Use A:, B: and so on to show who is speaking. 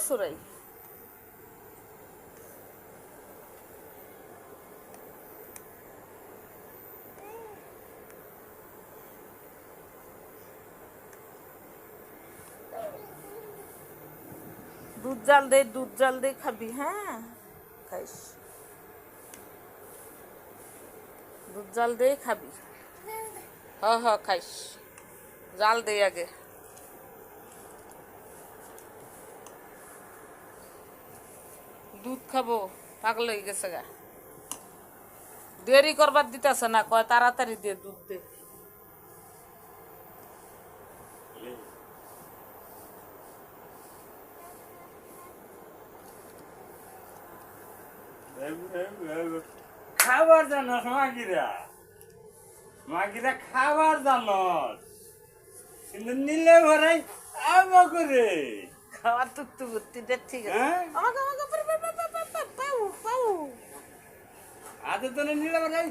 A: সুরাই দুধ জাল দে খাবি হ্যাঁ খাইস দুধ জাল দে খাবি খাইস জাল দে আগে দুধ খাবো পাগল হয়ে গেছে গা দেরি করবার দিতেছে না কয় তাড়াতাড়ি দে দুধ দে
B: খাবার জানস মাগিরা খাবার জানস কিন্তু নিলে ভরাই আবা করে
A: খাওয়ার তুকতু বুত্তিটা ঠিক আছে
B: হ্যাঁ
A: আমাকে পাউ পাউ
B: আদে তো নিলে ভরাই